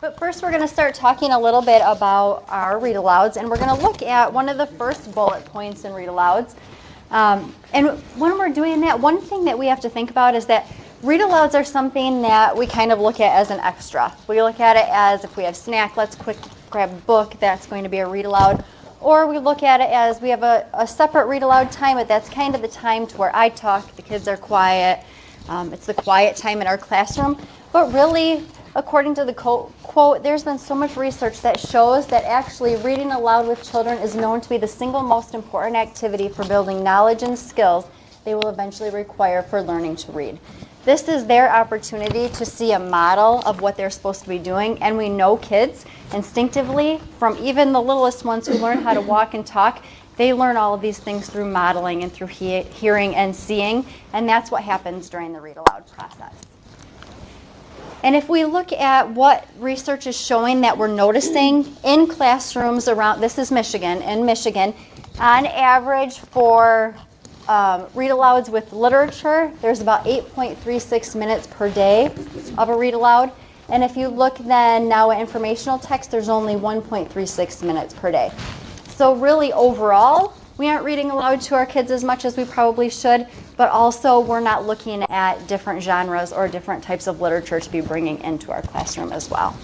But first we're going to start talking a little bit about our read-alouds, and we're going to look at one of the first bullet points in read-alouds. And when we're doing that, one thing that we have to think about is that read-alouds are something that we kind of look at as an extra. We look at it as if we have snack, let's quick grab a book, that's going to be a read-aloud. Or we look at it as we have a separate read-aloud time, but that's kind of the time to where I talk, the kids are quiet. It's the quiet time in our classroom. But really, according to the quote, there's been so much research that shows that actually reading aloud with children is known to be the single most important activity for building knowledge and skills they will eventually require for learning to read. This is their opportunity to see a model of what they're supposed to be doing, and we know kids instinctively, from even the littlest ones who learn how to walk and talk, they learn all of these things through modeling and through hearing and seeing, and that's what happens during the read aloud process. And if we look at what research is showing that we're noticing in classrooms around, this is Michigan, in Michigan, on average for read-alouds with literature, there's about 8.36 minutes per day of a read-aloud. And if you look then now at informational text, there's only 1.36 minutes per day. So really overall, we aren't reading aloud to our kids as much as we probably should, but also we're not looking at different genres or different types of literature to be bringing into our classroom as well.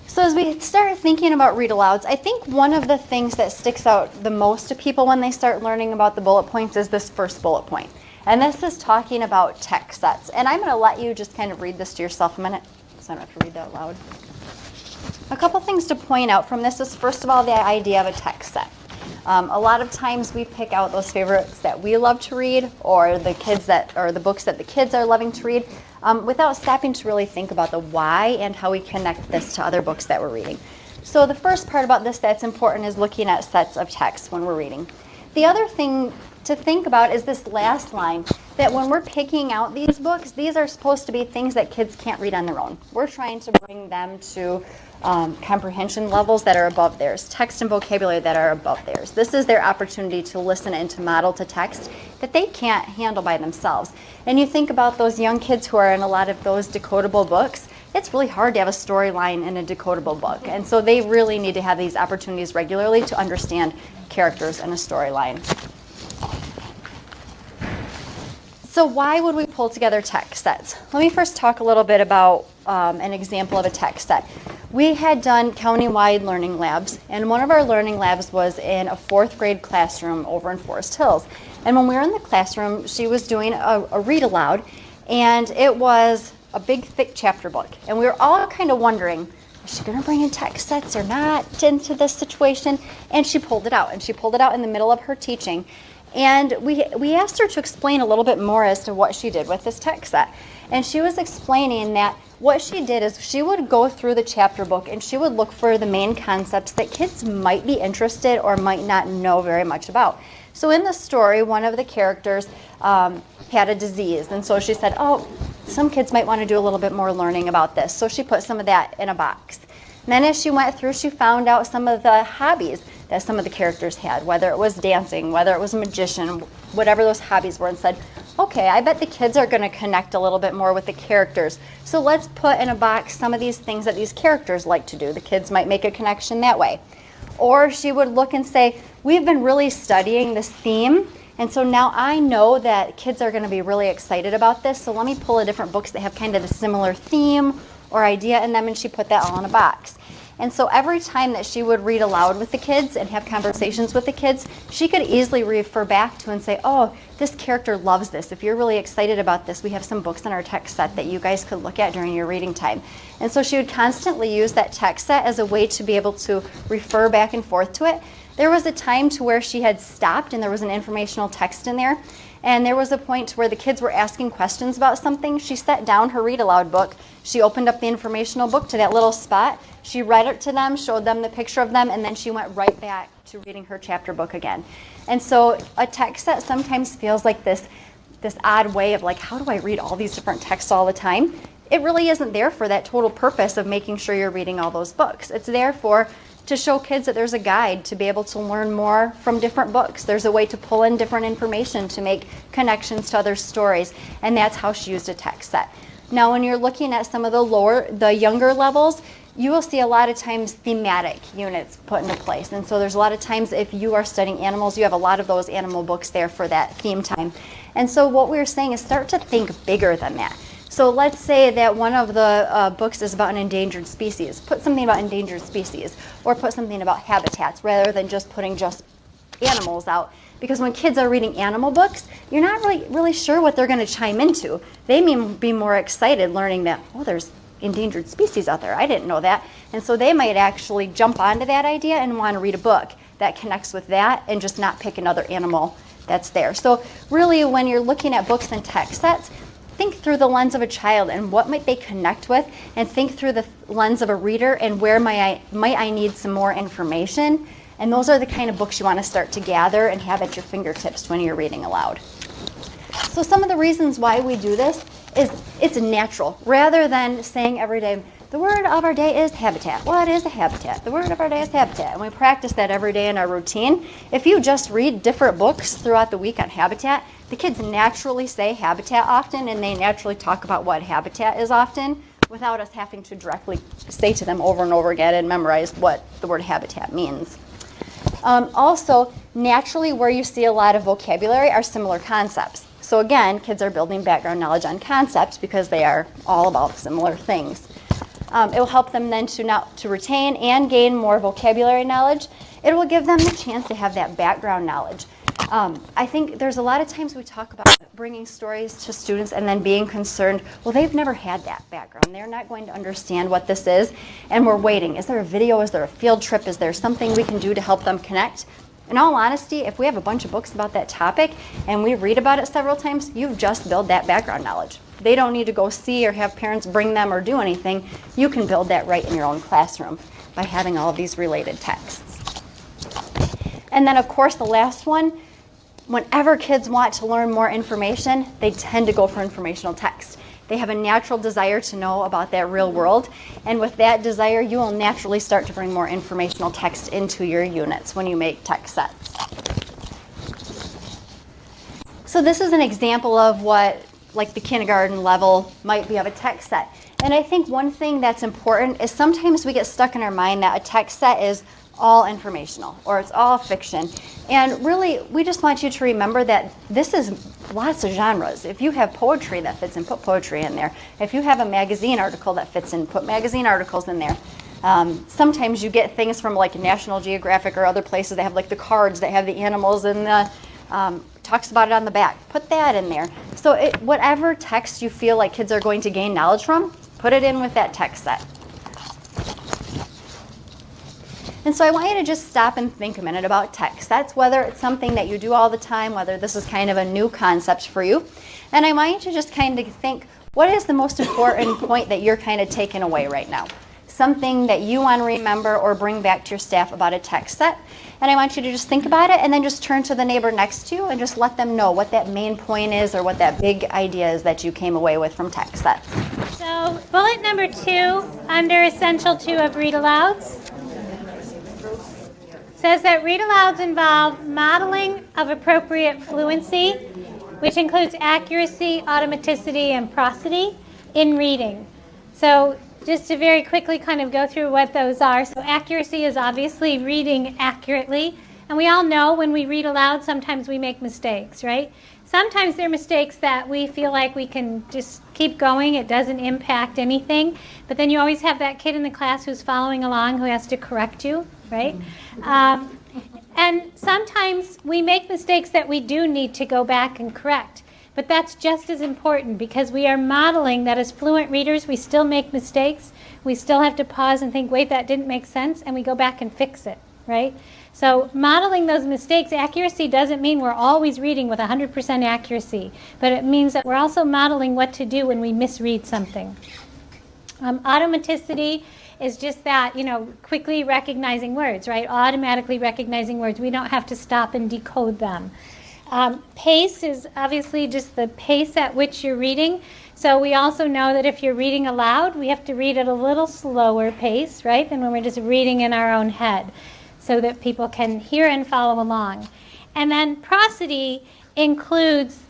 So as we start thinking about read-alouds, I think one of the things that sticks out the most to people when they start learning about the bullet points is this first bullet point. And this is talking about text sets. And I'm going to let you just kind of read this to yourself a minute, so I don't have to read that loud. A couple things to point out from this is, first of all, the idea of a text set. A lot of times we pick out those favorites that we love to read, or the books that the kids are loving to read, without stopping to really think about the why and how we connect this to other books that we're reading. So the first part about this that's important is looking at sets of text when we're reading. The other thing to think about is this last line, that when we're picking out these books, these are supposed to be things that kids can't read on their own. We're trying to bring them to comprehension levels that are above theirs, text and vocabulary that are above theirs. This is their opportunity to listen and to model to text that they can't handle by themselves. And you think about those young kids who are in a lot of those decodable books, it's really hard to have a storyline in a decodable book. And so they really need to have these opportunities regularly to understand characters and a storyline. So why would we pull together text sets? Let me first talk a little bit about an example of a text set. We had done county-wide learning labs, and one of our learning labs was in a 4th grade classroom over in Forest Hills. And when we were in the classroom, she was doing a read aloud, and it was a big, thick chapter book. And we were all kind of wondering, is she going to bring in text sets or not into this situation? And she pulled it out, and she pulled it out in the middle of her teaching. And we asked her to explain a little bit more as to what she did with this text set. And she was explaining that what she did is she would go through the chapter book and she would look for the main concepts that kids might be interested or might not know very much about. So in the story, one of the characters had a disease. And so she said, oh, some kids might want to do a little bit more learning about this. So she put some of that in a box. And then as she went through, she found out some of the hobbies that some of the characters had, whether it was dancing, whether it was a magician, whatever those hobbies were, and said, okay, I bet the kids are going to connect a little bit more with the characters. So let's put in a box some of these things that these characters like to do. The kids might make a connection that way. Or she would look and say, we've been really studying this theme, and so now I know that kids are going to be really excited about this, so let me pull a different books that have kind of a similar theme or idea in them, and she put that all in a box. And so every time that she would read aloud with the kids and have conversations with the kids, she could easily refer back to and say, oh, this character loves this. If you're really excited about this, we have some books in our text set that you guys could look at during your reading time. And so she would constantly use that text set as a way to be able to refer back and forth to it. There was a time to where she had stopped and there was an informational text in there. And there was a point where the kids were asking questions about something. She set down her read aloud book. She opened up the informational book to that little spot. She read it to them, showed them the picture of them, and then she went right back to reading her chapter book again. And so a text set sometimes feels like this odd way of like, how do I read all these different texts all the time? It really isn't there for that total purpose of making sure you're reading all those books. It's there to show kids that there's a guide to be able to learn more from different books. There's a way to pull in different information to make connections to other stories, and that's how she used a text set. Now, when you're looking at some of the younger levels, you will see a lot of times thematic units put into place. And so there's a lot of times if you are studying animals, you have a lot of those animal books there for that theme time. And so what we're saying is start to think bigger than that. So let's say that one of the books is about an endangered species. Put something about endangered species, or put something about habitats rather than just putting just animals out. Because when kids are reading animal books, you're not really sure what they're going to chime into. They may be more excited learning that, oh, there's endangered species out there. I didn't know that. And so they might actually jump onto that idea and want to read a book that connects with that and just not pick another animal that's there. So really, when you're looking at books and text sets, think through the lens of a child and what might they connect with, and think through the lens of a reader and where might I need some more information. And those are the kind of books you want to start to gather and have at your fingertips when you're reading aloud. So some of the reasons why we do this is it's natural. Rather than saying every day, the word of our day is habitat. What is a habitat? The word of our day is habitat. And we practice that every day in our routine. If you just read different books throughout the week on habitat, the kids naturally say habitat often, and they naturally talk about what habitat is often without us having to directly say to them over and over again and memorize what the word habitat means. Also, naturally, where you see a lot of vocabulary are similar concepts. So again, kids are building background knowledge on concepts because they are all about similar things. It will help them then to retain and gain more vocabulary knowledge. It will give them the chance to have that background knowledge. I think there's a lot of times we talk about bringing stories to students and then being concerned, well, they've never had that background. They're not going to understand what this is, and we're waiting. Is there a video? Is there a field trip? Is there something we can do to help them connect? In all honesty, if we have a bunch of books about that topic and we read about it several times, you've just built that background knowledge. They don't need to go see or have parents bring them or do anything. You can build that right in your own classroom by having all of these related texts. And then, of course, the last one, whenever kids want to learn more information, they tend to go for informational text. They have a natural desire to know about that real world. And with that desire, you will naturally start to bring more informational text into your units when you make text sets. So this is an example of what like the kindergarten level might be of a text set. And I think one thing that's important is sometimes we get stuck in our mind that a text set is all informational or it's all fiction. And really, we just want you to remember that this is lots of genres. If you have poetry that fits in, put poetry in there. If you have a magazine article that fits in, put magazine articles in there. Sometimes you get things from like National Geographic or other places that have like the cards that have the animals and the talks about it on the back. Put that in there. So whatever text you feel like kids are going to gain knowledge from, put it in with that text set. And so I want you to just stop and think a minute about text sets, whether it's something that you do all the time, whether this is kind of a new concept for you. And I want you to just kind of think, what is the most important point that you're kind of taking away right now? Something that you want to remember or bring back to your staff about a text set. And I want you to just think about it and then just turn to the neighbor next to you and just let them know what that main point is or what that big idea is that you came away with from text sets. So bullet number 2 under Essential 2 of Read Alouds says that read alouds involve modeling of appropriate fluency, which includes accuracy, automaticity, and prosody in reading. So just to very quickly kind of go through what those are. So accuracy is obviously reading accurately. And we all know when we read aloud, sometimes we make mistakes, right? Sometimes they're mistakes that we feel like we can just keep going. It doesn't impact anything. But then you always have that kid in the class who's following along who has to correct you, right? And sometimes we make mistakes that we do need to go back and correct. But that's just as important because we are modeling that as fluent readers, we still make mistakes. We still have to pause and think, wait, that didn't make sense, and we go back and fix it, right? So modeling those mistakes, accuracy doesn't mean we're always reading with 100% accuracy, but it means that we're also modeling what to do when we misread something. Automaticity is just that, quickly recognizing words, right? Automatically recognizing words. We don't have to stop and decode them. Pace is obviously just the pace at which you're reading. So we also know that if you're reading aloud, we have to read at a little slower pace, right, than when we're just reading in our own head, so that people can hear and follow along. And then prosody includes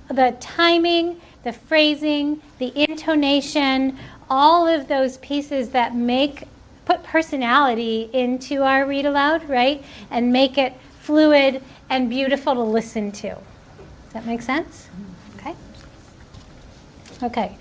the timing the phrasing, the intonation, all of those pieces that put personality into our read aloud, right? And make it fluid and beautiful to listen to. Does that make sense? Okay. Okay.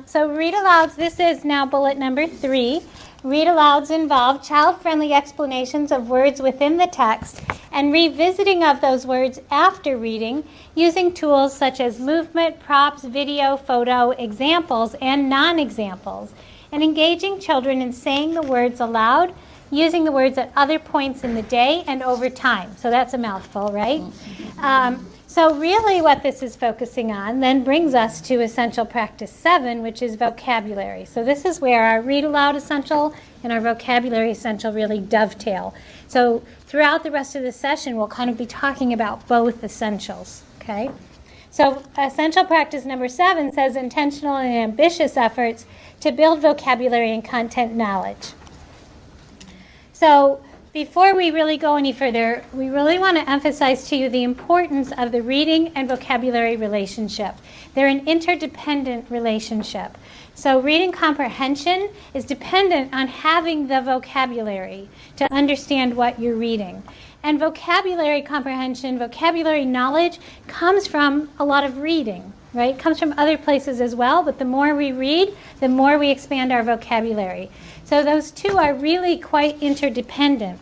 So read alouds, this is now bullet number 3. Read alouds involve child-friendly explanations of words within the text and revisiting of those words after reading using tools such as movement, props, video, photo, examples, and non-examples, and engaging children in saying the words aloud, using the words at other points in the day and over time. So that's a mouthful, right? So really what this is focusing on then brings us to Essential Practice 7, which is vocabulary. So this is where our read aloud essential and our vocabulary essential really dovetail. So throughout the rest of the session, we'll kind of be talking about both essentials, okay? So Essential Practice number 7 says intentional and ambitious efforts to build vocabulary and content knowledge. So before we really go any further, we really want to emphasize to you the importance of the reading and vocabulary relationship. They're an interdependent relationship. So reading comprehension is dependent on having the vocabulary to understand what you're reading. And vocabulary comprehension, vocabulary knowledge comes from a lot of reading, right? It comes from other places as well, but the more we read, the more we expand our vocabulary. So those two are really quite interdependent.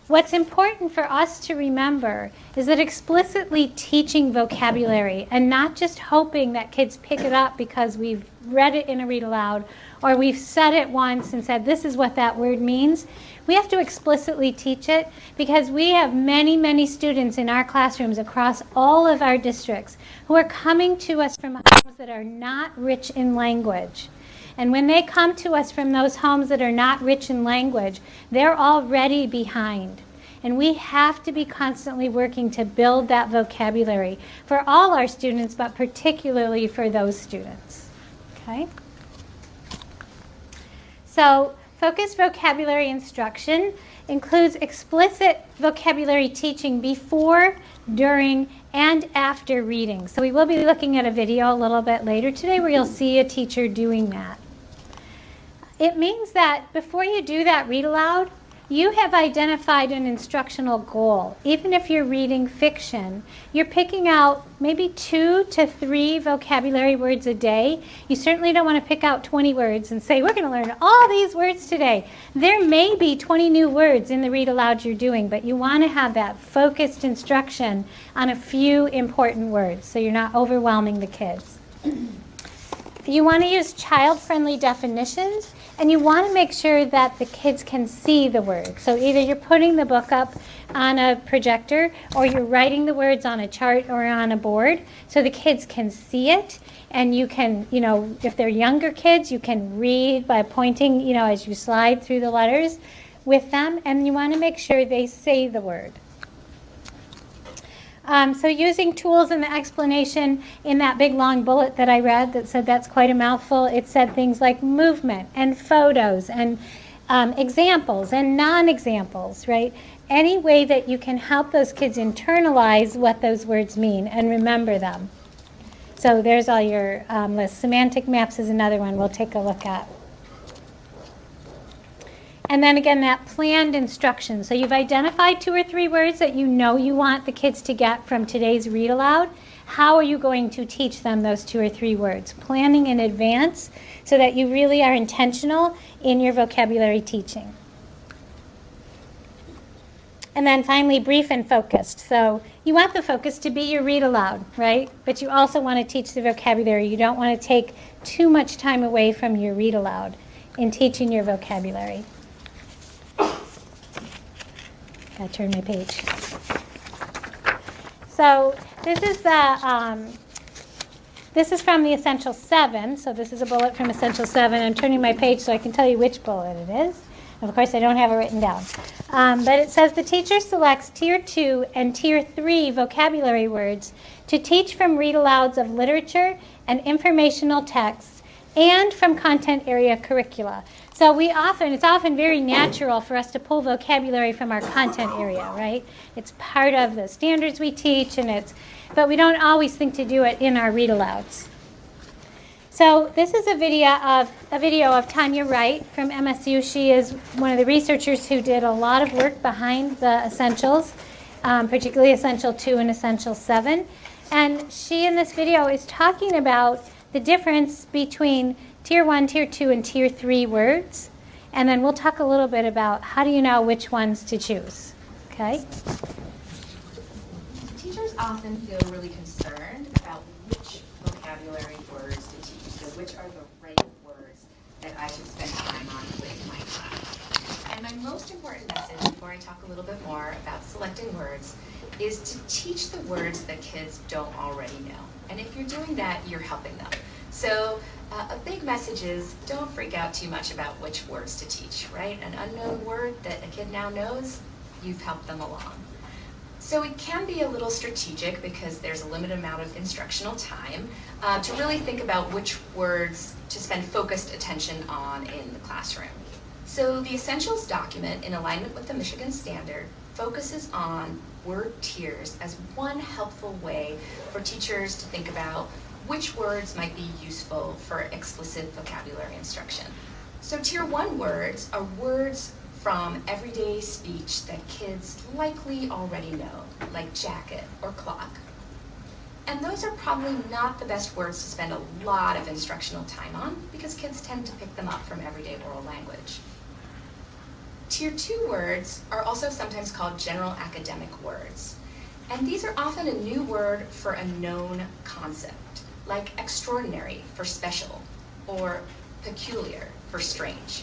What's important for us to remember is that explicitly teaching vocabulary and not just hoping that kids pick it up because we've read it in a read aloud or we've said it once and said this is what that word means. We have to explicitly teach it because we have many, many students in our classrooms across all of our districts who are coming to us from homes that are not rich in language. And when they come to us from those homes that are not rich in language, they're already behind. And we have to be constantly working to build that vocabulary for all our students, but particularly for those students. Okay? So, focused vocabulary instruction includes explicit vocabulary teaching before, during, and after reading. So we will be looking at a video a little bit later today where you'll see a teacher doing that. It means that before you do that read aloud, you have identified an instructional goal. Even if you're reading fiction, you're picking out maybe 2 to 3 vocabulary words a day. You certainly don't want to pick out 20 words and say, we're going to learn all these words today. There may be 20 new words in the read aloud you're doing, but you want to have that focused instruction on a few important words so you're not overwhelming the kids. You want to use child-friendly definitions, and you want to make sure that the kids can see the words. So either you're putting the book up on a projector or you're writing the words on a chart or on a board so the kids can see it. And you can, if they're younger kids, you can read by pointing, as you slide through the letters with them. And you want to make sure they say the word. So using tools in the explanation in that big long bullet that I read that said that's quite a mouthful, it said things like movement and photos and examples and non-examples, right? Any way that you can help those kids internalize what those words mean and remember them. So there's all your list. Semantic Maps is another one we'll take a look at. And then again, that planned instruction. So you've identified 2 or 3 words that you know you want the kids to get from today's read aloud. How are you going to teach them those 2 or 3 words? Planning in advance so that you really are intentional in your vocabulary teaching. And then finally, brief and focused. So you want the focus to be your read aloud, right? But you also want to teach the vocabulary. You don't want to take too much time away from your read aloud in teaching your vocabulary. Gotta turn my page. So this is from the Essential 7. So this is a bullet from Essential 7. I'm turning my page so I can tell you which bullet it is. Of course, I don't have it written down. But it says the teacher selects Tier 2 and Tier 3 vocabulary words to teach from read-alouds of literature and informational texts and from content area curricula. So it's often very natural for us to pull vocabulary from our content area, right? It's part of the standards we teach, and but we don't always think to do it in our read alouds. So this is a video of Tanya Wright from MSU. She is one of the researchers who did a lot of work behind the essentials, particularly Essential 2 and Essential 7. And she in this video is talking about the difference between Tier 1, Tier 2, and Tier 3 words. And then we'll talk a little bit about how do you know which ones to choose. Okay? Teachers often feel really concerned about which vocabulary words to teach. So which are the right words that I should spend time on with my class. And my most important message before I talk a little bit more about selecting words is to teach the words that kids don't already know. And if you're doing that, you're helping them. So a big message is don't freak out too much about which words to teach, right? An unknown word that a kid now knows, you've helped them along. So it can be a little strategic because there's a limited amount of instructional time to really think about which words to spend focused attention on in the classroom. So the Essentials document, in alignment with the Michigan Standard, focuses on word tiers as one helpful way for teachers to think about which words might be useful for explicit vocabulary instruction. So Tier 1 words are words from everyday speech that kids likely already know, like jacket or clock. And those are probably not the best words to spend a lot of instructional time on because kids tend to pick them up from everyday oral language. Tier 2 words are also sometimes called general academic words. And these are often a new word for a known concept, like extraordinary for special, or peculiar for strange.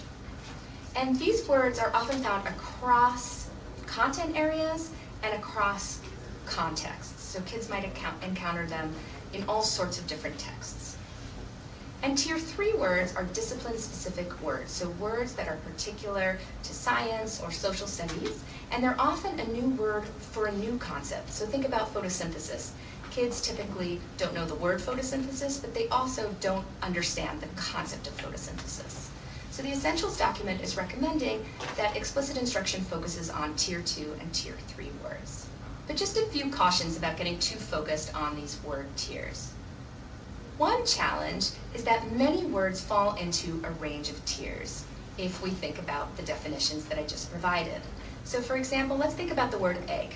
And these words are often found across content areas and across contexts. So kids might encounter them in all sorts of different texts. And Tier 3 words are discipline-specific words, so words that are particular to science or social studies, and they're often a new word for a new concept. So think about photosynthesis. Kids typically don't know the word photosynthesis, but they also don't understand the concept of photosynthesis. So the Essentials document is recommending that explicit instruction focuses on Tier 2 and Tier 3 words. But just a few cautions about getting too focused on these word tiers. One challenge is that many words fall into a range of tiers if we think about the definitions that I just provided. So for example, let's think about the word egg.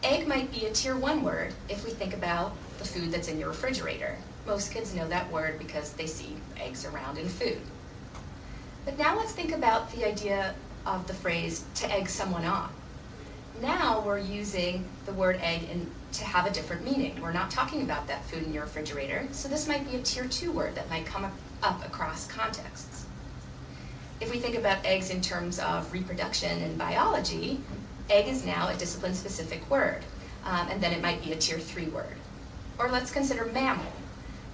Egg might be a Tier 1 word if we think about the food that's in your refrigerator. Most kids know that word because they see eggs around in food. But now let's think about the idea of the phrase to egg someone on. Now we're using the word egg to have a different meaning. We're not talking about that food in your refrigerator, so this might be a Tier 2 word that might come up across contexts. If we think about eggs in terms of reproduction and biology, egg is now a discipline-specific word, and then it might be a Tier 3 word. Or let's consider mammal.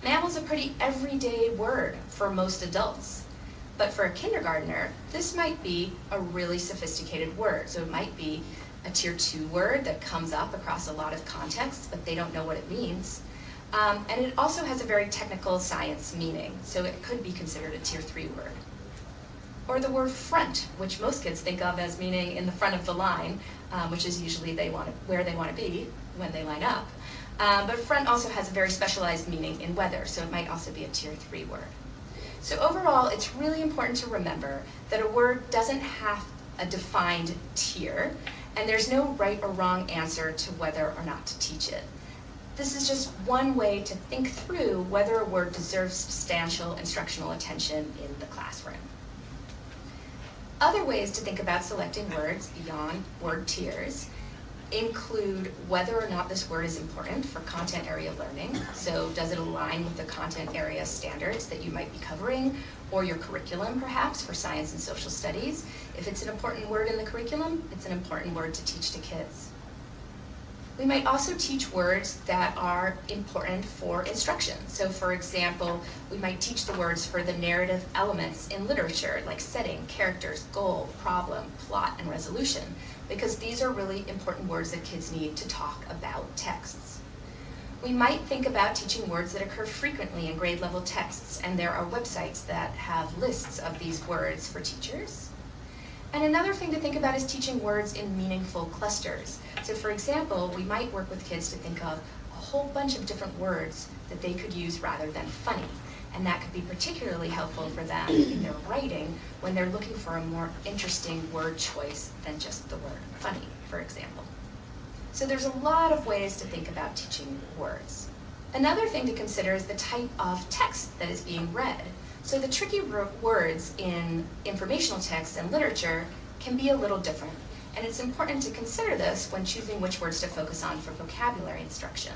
Mammal's a pretty everyday word for most adults, but for a kindergartner, this might be a really sophisticated word. So it might be a Tier 2 word that comes up across a lot of contexts, but they don't know what it means. And it also has a very technical science meaning, so it could be considered a Tier 3 word. Or the word front, which most kids think of as meaning in the front of the line, which is usually where they want to be when they line up. But front also has a very specialized meaning in weather, so it might also be a Tier 3 word. So overall, it's really important to remember that a word doesn't have a defined tier, and there's no right or wrong answer to whether or not to teach it. This is just one way to think through whether a word deserves substantial instructional attention in the classroom. Other ways to think about selecting words beyond word tiers include whether or not this word is important for content area learning. So does it align with the content area standards that you might be covering, or your curriculum perhaps for science and social studies? If it's an important word in the curriculum, it's an important word to teach to kids. We might also teach words that are important for instruction. So for example, we might teach the words for the narrative elements in literature, like setting, characters, goal, problem, plot, and resolution, because these are really important words that kids need to talk about texts. We might think about teaching words that occur frequently in grade level texts, and there are websites that have lists of these words for teachers. And another thing to think about is teaching words in meaningful clusters. So for example, we might work with kids to think of a whole bunch of different words that they could use rather than funny. And that could be particularly helpful for them in their writing when they're looking for a more interesting word choice than just the word funny, for example. So there's a lot of ways to think about teaching words. Another thing to consider is the type of text that is being read. So the tricky words in informational text and literature can be a little different. And it's important to consider this when choosing which words to focus on for vocabulary instruction.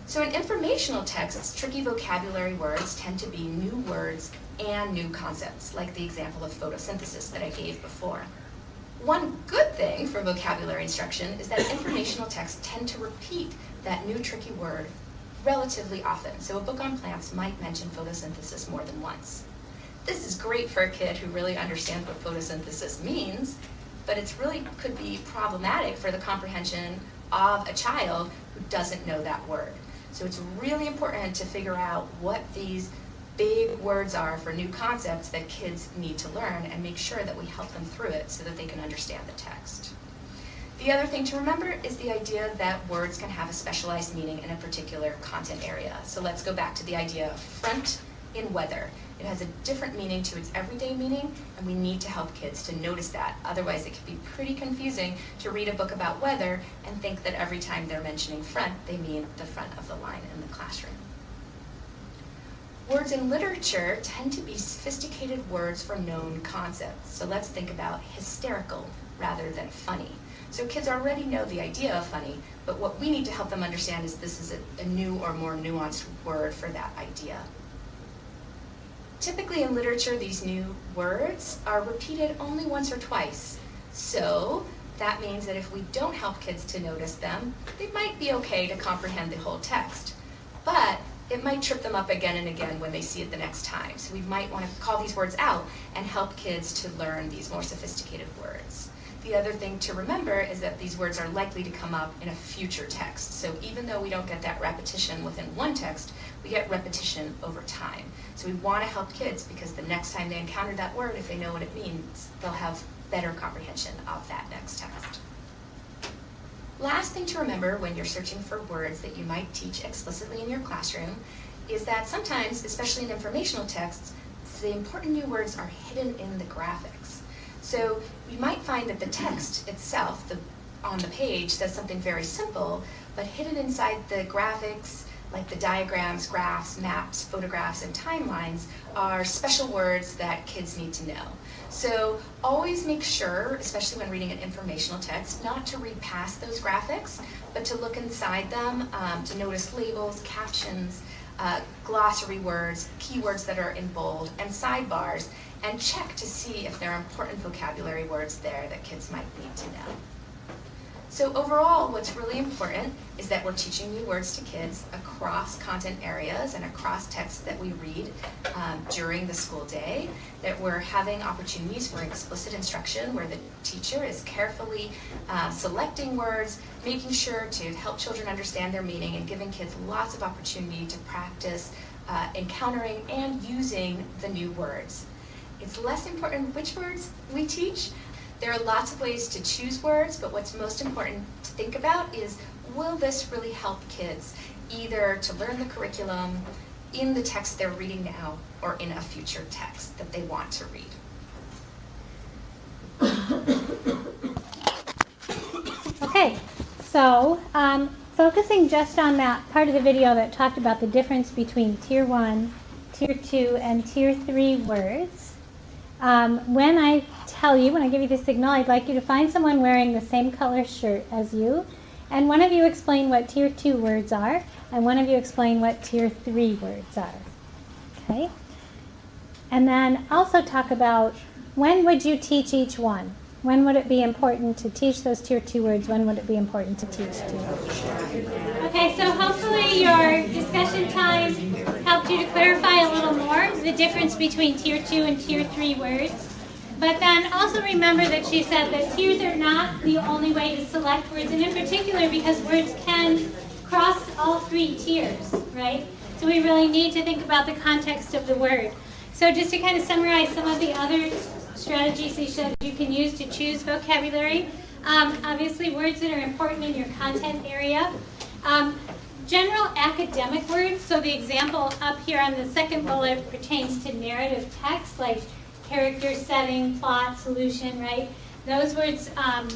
So in informational texts, tricky vocabulary words tend to be new words and new concepts, like the example of photosynthesis that I gave before. One good thing for vocabulary instruction is that informational texts tend to repeat that new tricky word relatively often. So a book on plants might mention photosynthesis more than once. This is great for a kid who really understands what photosynthesis means, but it's really could be problematic for the comprehension of a child who doesn't know that word. So it's really important to figure out what these big words are for new concepts that kids need to learn and make sure that we help them through it so that they can understand the text. The other thing to remember is the idea that words can have a specialized meaning in a particular content area. So let's go back to the idea of front in weather. It has a different meaning to its everyday meaning, and we need to help kids to notice that. Otherwise, it can be pretty confusing to read a book about weather and think that every time they're mentioning front, they mean the front of the line in the classroom. Words in literature tend to be sophisticated words for known concepts. So let's think about hysterical rather than funny. So kids already know the idea of funny, but what we need to help them understand is this is a new or more nuanced word for that idea. Typically in literature, these new words are repeated only once or twice. So that means that if we don't help kids to notice them, they might be okay to comprehend the whole text. But it might trip them up again and again when they see it the next time. So we might want to call these words out and help kids to learn these more sophisticated words. The other thing to remember is that these words are likely to come up in a future text. So even though we don't get that repetition within one text, we get repetition over time. So we want to help kids because the next time they encounter that word, if they know what it means, they'll have better comprehension of that next text. Last thing to remember when you're searching for words that you might teach explicitly in your classroom is that sometimes, especially in informational texts, the important new words are hidden in the graphics. So you might find that the text itself, on the page, says something very simple, but hidden inside the graphics, like the diagrams, graphs, maps, photographs, and timelines, are special words that kids need to know. So always make sure, especially when reading an informational text, not to read past those graphics, but to look inside them, to notice labels, captions, glossary words, keywords that are in bold, and sidebars, and check to see if there are important vocabulary words there that kids might need to know. So overall, what's really important is that we're teaching new words to kids across content areas and across texts that we read during the school day, that we're having opportunities for explicit instruction where the teacher is carefully selecting words, making sure to help children understand their meaning, and giving kids lots of opportunity to practice encountering and using the new words. It's less important which words we teach. There are lots of ways to choose words, but what's most important to think about is, will this really help kids either to learn the curriculum in the text they're reading now or in a future text that they want to read? Okay, so focusing just on that part of the video that talked about the difference between Tier 1, Tier 2, and Tier 3 words, when I give you the signal, I'd like you to find someone wearing the same color shirt as you, and one of you explain what Tier 2 words are, and one of you explain what Tier 3 words are. Okay? And then also talk about when would you teach each one? When would it be important to teach those Tier 2 words? When would it be important to teach two? Okay, so hopefully your discussion time helped you to clarify a little more the difference between Tier 2 and Tier 3 words. But then also remember that she said that tiers are not the only way to select words, and in particular because words can cross all three tiers, right? So we really need to think about the context of the word. So just to kind of summarize some of the other strategies she said you can use to choose vocabulary, Obviously, words that are important in your content area. General academic words, so the example up here on the second bullet pertains to narrative text, like character, setting, plot, solution, right? Those words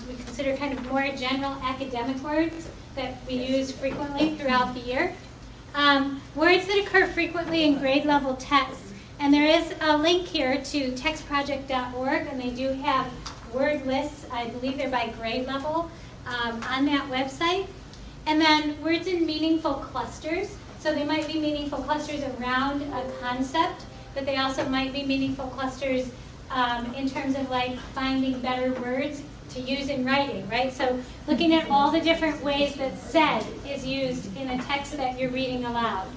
we consider kind of more general academic words that we use frequently throughout the year. Words that occur frequently in grade level texts. And there is a link here to textproject.org, and they do have word lists, I believe they're by grade level, on that website. And then words in meaningful clusters. So they might be meaningful clusters around a concept, but they also might be meaningful clusters in terms of like finding better words to use in writing, right? So looking at all the different ways that said is used in a text that you're reading aloud,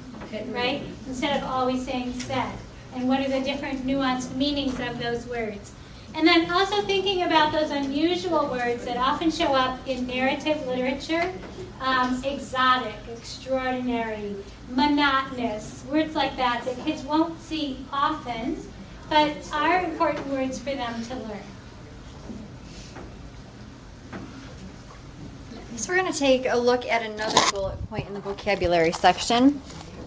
right? Instead of always saying said. And what are the different nuanced meanings of those words? And then also thinking about those unusual words that often show up in narrative literature. Exotic, extraordinary, monotonous, words like that that kids won't see often, but are important words for them to learn. So we're going to take a look at another bullet point in the vocabulary section.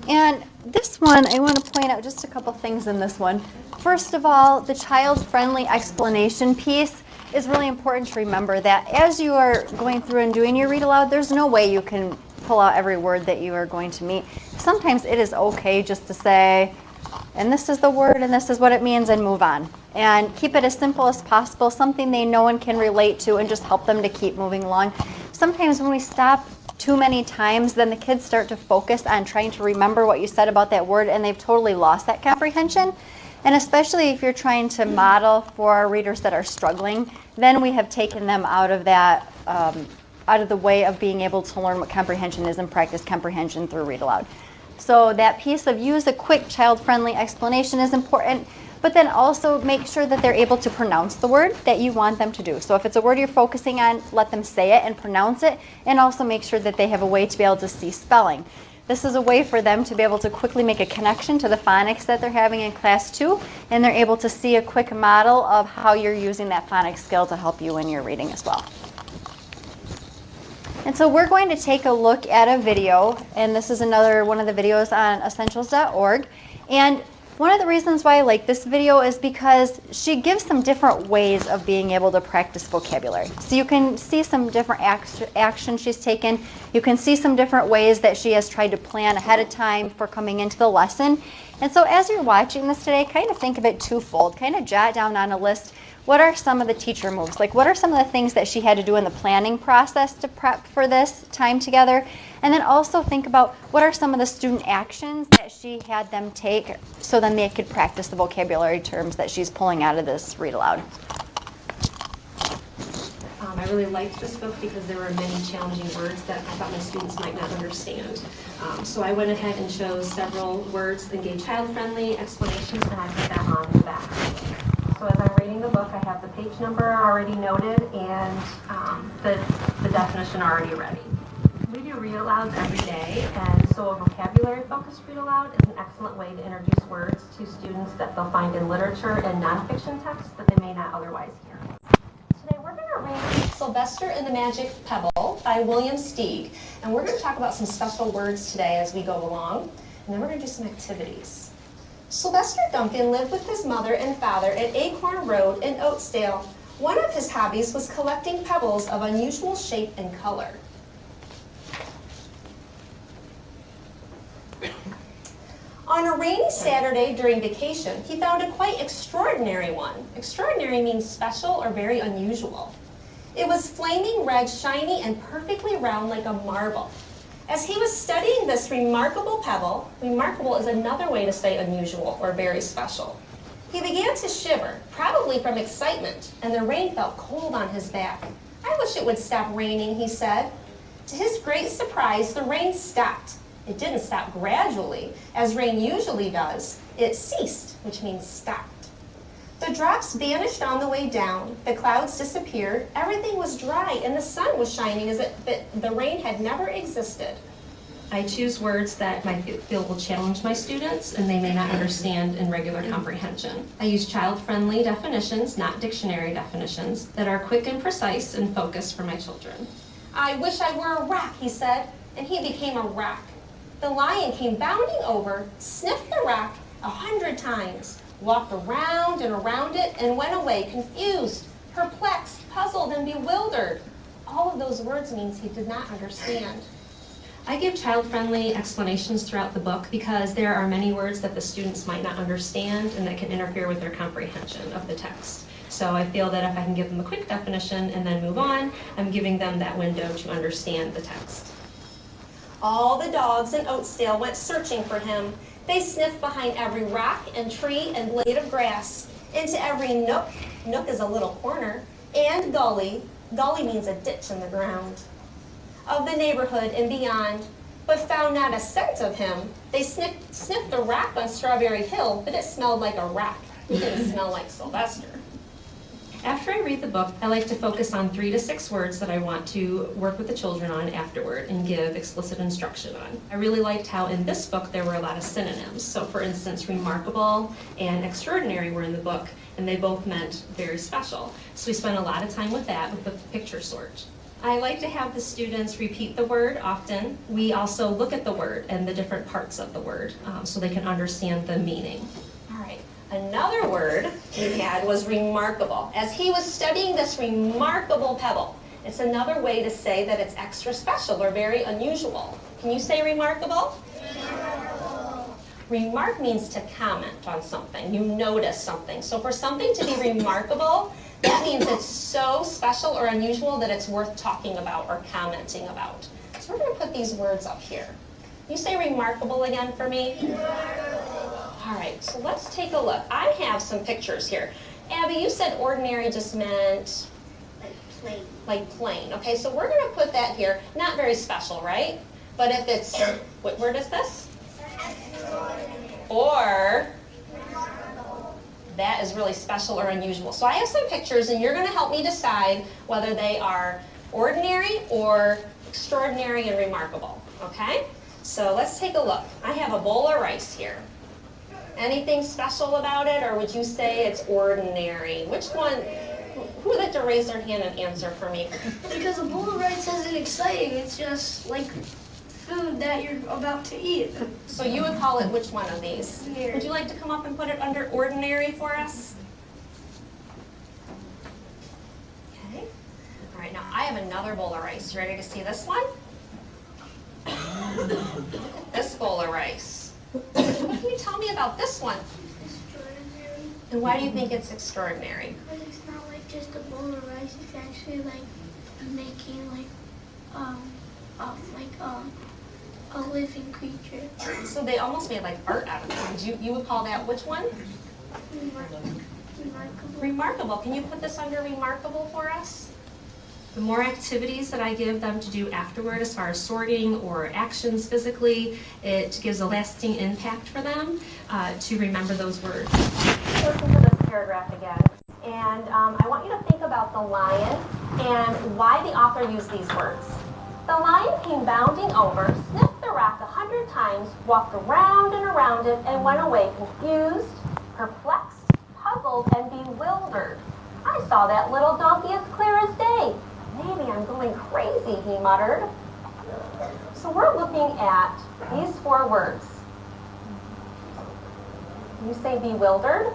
And this one, I want to point out just a couple things in this one. First of all, the child-friendly explanation piece is really important to remember that as you are going through and doing your read aloud, there's no way you can pull out every word that you are going to meet. Sometimes it is okay just to say, and this is the word and this is what it means, and move on. And keep it as simple as possible, something they know and can relate to, and just help them to keep moving along. Sometimes when we stop too many times, then the kids start to focus on trying to remember what you said about that word, and they've totally lost that comprehension. And especially if you're trying to model for readers that are struggling, then we have taken them out of that, out of the way of being able to learn what comprehension is and practice comprehension through read aloud. So that piece of use a quick child-friendly explanation is important, but then also make sure that they're able to pronounce the word that you want them to do. So if it's a word you're focusing on, let them say it and pronounce it, and also make sure that they have a way to be able to see spelling. This is a way for them to be able to quickly make a connection to the phonics that they're having in class 2, and they're able to see a quick model of how you're using that phonics skill to help you in your reading as well. And so we're going to take a look at a video, and this is another one of the videos on essentials.org. And one of the reasons why I like this video is because she gives some different ways of being able to practice vocabulary. So you can see some different actions she's taken. You can see some different ways that she has tried to plan ahead of time for coming into the lesson. And so as you're watching this today, kind of think of it twofold. Kind of jot down on a list, what are some of the teacher moves? Like, what are some of the things that she had to do in the planning process to prep for this time together? And then also think about what are some of the student actions that she had them take so then they could practice the vocabulary terms that she's pulling out of this read aloud. I really liked this book because there were many challenging words that I thought my students might not understand. So I went ahead and chose several words and gave child-friendly explanations, and I put that on the back. So as I'm reading the book, I have the page number already noted and the definition already ready. We do read-alouds every day, and so a vocabulary-focused read-aloud is an excellent way to introduce words to students that they'll find in literature and nonfiction texts that they may not otherwise hear. Today we're going to read Sylvester and the Magic Pebble by William Steig, and we're going to talk about some special words today as we go along, and then we're going to do some activities. Sylvester Duncan lived with his mother and father at Acorn Road in Oatsdale. One of his hobbies was collecting pebbles of unusual shape and color. On a rainy Saturday during vacation, he found a quite extraordinary one. Extraordinary means special or very unusual. It was flaming red, shiny, and perfectly round like a marble. As he was studying this remarkable pebble, remarkable is another way to say unusual or very special, he began to shiver, probably from excitement, and the rain felt cold on his back. "I wish it would stop raining," he said. To his great surprise, the rain stopped. It didn't stop gradually, as rain usually does. It ceased, which means stopped. The drops vanished on the way down. The clouds disappeared. Everything was dry, and the sun was shining as if the rain had never existed. I choose words that I feel will challenge my students and they may not understand in regular comprehension. I use child-friendly definitions, not dictionary definitions, that are quick and precise and focused for my children. I wish I were a rat, he said, and he became a rat. The lion came bounding over, sniffed the rack 100 times, walked around and around it, and went away confused, perplexed, puzzled, and bewildered. All of those words means he did not understand. I give child-friendly explanations throughout the book because there are many words that the students might not understand and that can interfere with their comprehension of the text. So I feel that if I can give them a quick definition and then move on, I'm giving them that window to understand the text. All the dogs in Oatsdale went searching for him. They sniffed behind every rock and tree and blade of grass, into every nook, nook is a little corner, and gully, gully means a ditch in the ground, of the neighborhood and beyond, but found not a scent of him. They sniffed the rack on Strawberry Hill, but it smelled like a rack. It didn't smell like Sylvester. After I read the book, I like to focus on 3 to 6 words that I want to work with the children on afterward and give explicit instruction on. I really liked how in this book there were a lot of synonyms. So for instance, remarkable and extraordinary were in the book, and they both meant very special. So we spent a lot of time with that with the picture sort. I like to have the students repeat the word often. We also look at the word and the different parts of the word so they can understand the meaning. All right. Another word we had was remarkable. As he was studying this remarkable pebble, it's another way to say that it's extra special or very unusual. Can you say remarkable? Remarkable. Remark means to comment on something. You notice something. So for something to be remarkable, that means it's so special or unusual that it's worth talking about or commenting about. So we're going to put these words up here. You say remarkable again for me? All right, so let's take a look. I have some pictures here. Abby, you said ordinary just meant? Like plain. Like plain. Okay, so we're going to put that here. Not very special, right? But if it's, what word is this? Or that is really special or unusual. So I have some pictures, and you're going to help me decide whether they are ordinary or extraordinary and remarkable. Okay? So let's take a look. I have a bowl of rice here. Anything special about it, or would you say it's ordinary? Which one? Who would like to raise their hand and answer for me? Because a bowl of rice isn't exciting. It's just like food that you're about to eat. So you would call it which one of these? Here. Would you like to come up and put it under ordinary for us? Okay. All right, now I have another bowl of rice. You ready to see this one? Look at this bowl of rice. What can you tell me about this one? Extraordinary. And why do you think it's extraordinary? Because it's not like just a bowl of rice. It's actually like making like a living creature. So they almost made like art out of it. You would call that which one? Remarkable. Remarkable. Can you put this under remarkable for us? The more activities that I give them to do afterward as far as sorting or actions physically, it gives a lasting impact for them to remember those words. Listen to this paragraph again. And I want you to think about the lion and why the author used these words. The lion came bounding over, sniffed the rack 100 times, walked around and around it, and went away confused, perplexed, puzzled, and bewildered. I saw that little donkey as clear as day. Maybe I'm going crazy, he muttered. So we're looking at these 4 words. You say bewildered,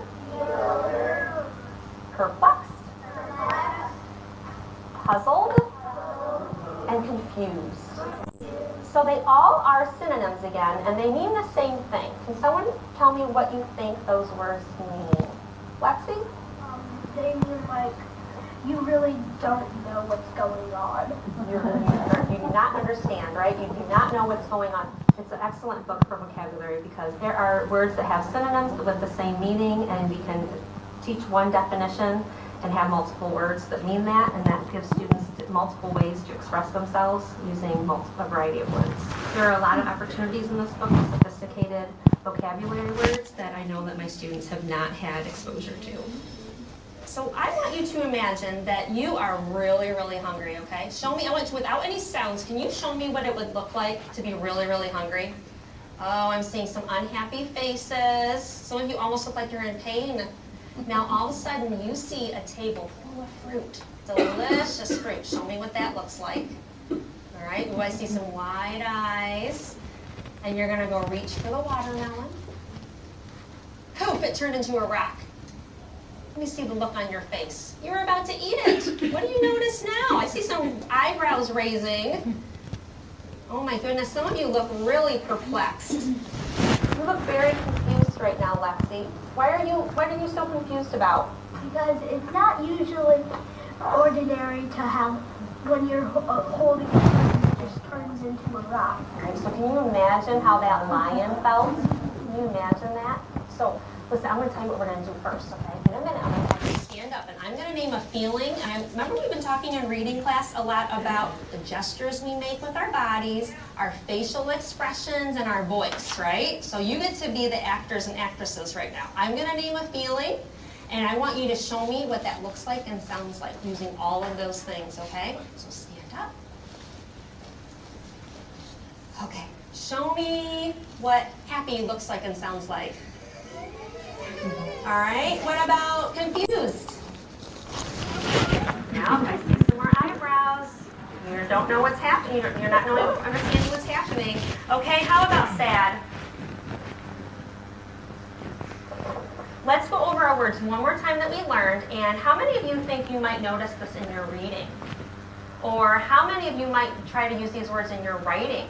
perplexed, puzzled, and confused. So they all are synonyms again, and they mean the same thing. Can someone tell me what you think those words mean? Lexi? They mean like you really don't know what's going on. You do not understand, right? You do not know what's going on. It's an excellent book for vocabulary because there are words that have synonyms but with the same meaning, and we can teach one definition and have multiple words that mean that, and that gives students multiple ways to express themselves using a variety of words. There are a lot of opportunities in this book with sophisticated vocabulary words that I know that my students have not had exposure to. So I want you to imagine that you are really, really hungry, okay? Show me, I want to, without any sounds, can you show me what it would look like to be really, really hungry? Oh, I'm seeing some unhappy faces. Some of you almost look like you're in pain. Now all of a sudden you see a table full of fruit, delicious fruit. Show me what that looks like. All right, I see some wide eyes. And you're gonna go reach for the watermelon. Poof, it turned into a rock. Let me see the look on your face. You're about to eat it. What do you notice now? I see some eyebrows raising. Oh my goodness, some of you look really perplexed. You look very confused right now, Lexi. What are you so confused about? Because it's not usually ordinary to have, when you're holding it, it just turns into a rock. Okay, so can you imagine how that lion felt? Can you imagine that? So, listen, I'm going to tell you what we're going to do first, okay? In a minute, I'm going to have you stand up, and I'm going to name a feeling. And remember we've been talking in reading class a lot about the gestures we make with our bodies, our facial expressions, and our voice, right? So you get to be the actors and actresses right now. I'm going to name a feeling, and I want you to show me what that looks like and sounds like using all of those things, okay? So stand up. Okay, show me what happy looks like and sounds like. All right, what about confused? Now I see some more eyebrows. You don't know what's happening. You're not understanding what's happening. Okay, how about sad? Let's go over our words one more time that we learned, and how many of you think you might notice this in your reading? Or how many of you might try to use these words in your writing?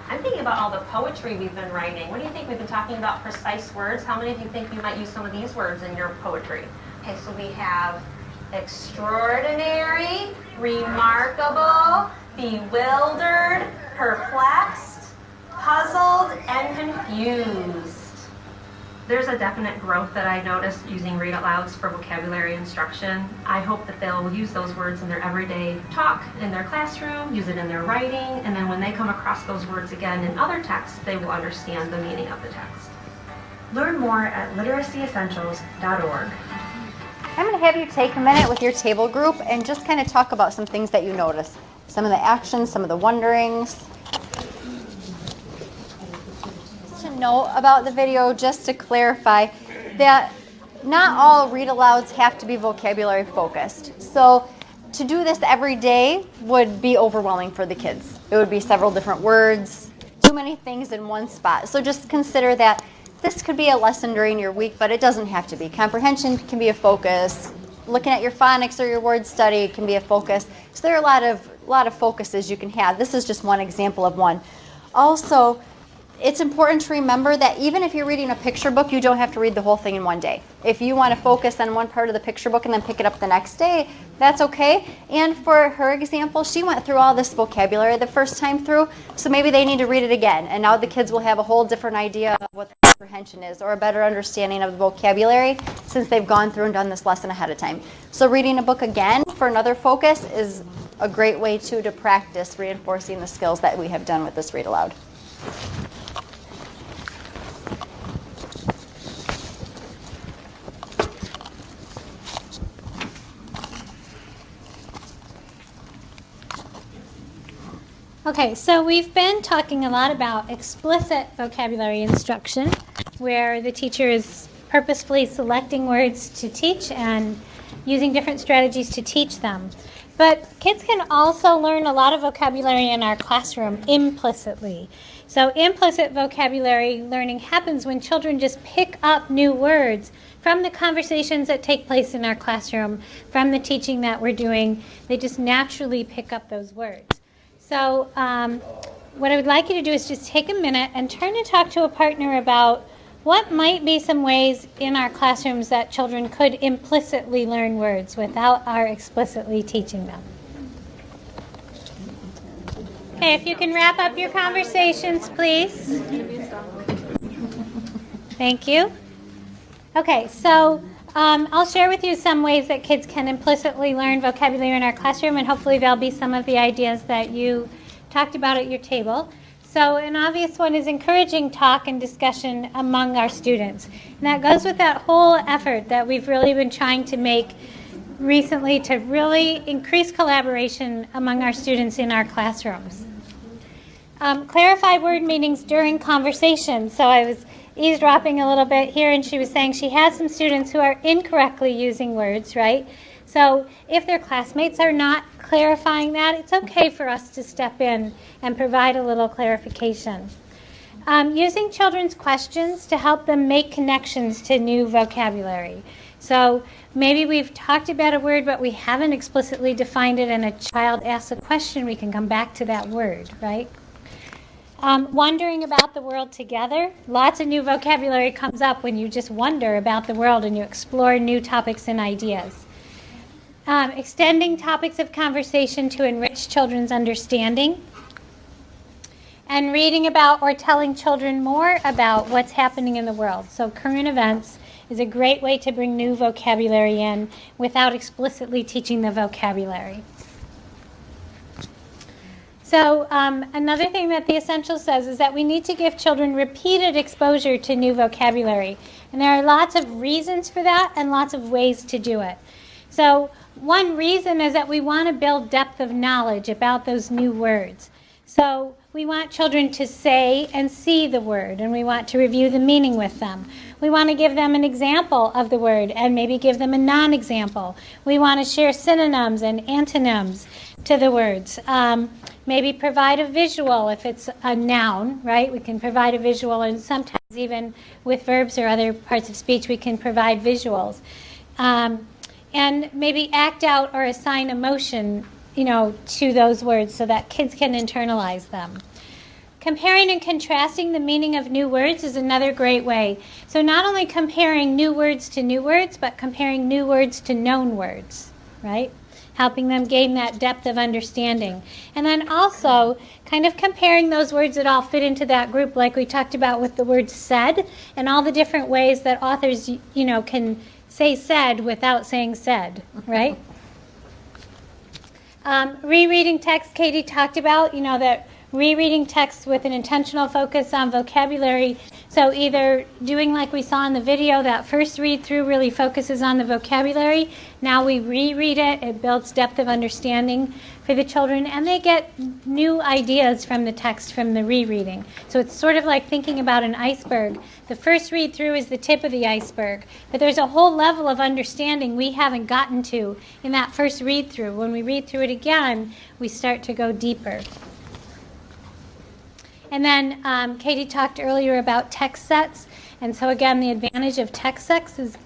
I'm thinking about all the poetry we've been writing. What do you think? We've been talking about precise words. How many of you think you might use some of these words in your poetry? Okay, so we have extraordinary, remarkable, bewildered, perplexed, puzzled, and confused. There's a definite growth that I noticed using read out louds for vocabulary instruction. I hope that they'll use those words in their everyday talk, in their classroom, use it in their writing, and then when they come across those words again in other texts, they will understand the meaning of the text. Learn more at literacyessentials.org. I'm going to have you take a minute with your table group and just kind of talk about some things that you notice. Some of the actions, some of the wonderings. To note about the video, just to clarify, that not all read-alouds have to be vocabulary focused. So to do this every day would be overwhelming for the kids. It would be several different words, too many things in one spot. So just consider that this could be a lesson during your week, but it doesn't have to be. Comprehension can be a focus. Looking at your phonics or your word study can be a focus. So there are a lot of focuses you can have. This is just one example of one. Also, it's important to remember that even if you're reading a picture book, you don't have to read the whole thing in one day. If you want to focus on one part of the picture book and then pick it up the next day, that's okay. And for her example, she went through all this vocabulary the first time through, so maybe they need to read it again. And now the kids will have a whole different idea of what the comprehension is, or a better understanding of the vocabulary since they've gone through and done this lesson ahead of time. So reading a book again for another focus is a great way to practice reinforcing the skills that we have done with this read aloud. Okay, so we've been talking a lot about explicit vocabulary instruction, where the teacher is purposefully selecting words to teach and using different strategies to teach them. But kids can also learn a lot of vocabulary in our classroom implicitly. So implicit vocabulary learning happens when children just pick up new words from the conversations that take place in our classroom, from the teaching that we're doing. They just naturally pick up those words. So what I would like you to do is just take a minute and turn and talk to a partner about what might be some ways in our classrooms that children could implicitly learn words without our explicitly teaching them. Okay, if you can wrap up your conversations, please. Thank you. Okay, so I'll share with you some ways that kids can implicitly learn vocabulary in our classroom, and hopefully there'll be some of the ideas that you talked about at your table. So an obvious one is encouraging talk and discussion among our students. And that goes with that whole effort that we've really been trying to make recently to really increase collaboration among our students in our classrooms. Clarify word meanings during conversation. So I was eavesdropping a little bit here, and she was saying she has some students who are incorrectly using words, right? So if their classmates are not clarifying that, it's okay for us to step in and provide a little clarification. Using children's questions to help them make connections to new vocabulary. So maybe we've talked about a word, but we haven't explicitly defined it, and a child asks a question, we can come back to that word, right? Wondering about the world together. Lots of new vocabulary comes up when you just wonder about the world and you explore new topics and ideas. Extending topics of conversation to enrich children's understanding. And reading about or telling children more about what's happening in the world. So current events is a great way to bring new vocabulary in without explicitly teaching the vocabulary. So another thing that the Essential says is that we need to give children repeated exposure to new vocabulary. And there are lots of reasons for that and lots of ways to do it. So one reason is that we want to build depth of knowledge about those new words. So we want children to say and see the word, and we want to review the meaning with them. We want to give them an example of the word and maybe give them a non-example. We want to share synonyms and antonyms to the words. Maybe provide a visual if it's a noun, right? We can provide a visual, and sometimes even with verbs or other parts of speech we can provide visuals. And maybe act out or assign emotion, to those words so that kids can internalize them. Comparing and contrasting the meaning of new words is another great way. So not only comparing new words to new words, but comparing new words to known words, right? Helping them gain that depth of understanding. And then also kind of comparing those words that all fit into that group, like we talked about with the word said, and all the different ways that authors, can say said without saying said, right? Rereading text, Katie talked about, that rereading text with an intentional focus on vocabulary. So either doing like we saw in the video, that first read through really focuses on the vocabulary. Now we reread it. It builds depth of understanding for the children, and they get new ideas from the text from the rereading. So it's sort of like thinking about an iceberg. The first read through is the tip of the iceberg, but there's a whole level of understanding we haven't gotten to in that first read through. When we read through it again, we start to go deeper. And then Katie talked earlier about text sets. And so again, the advantage of text sets is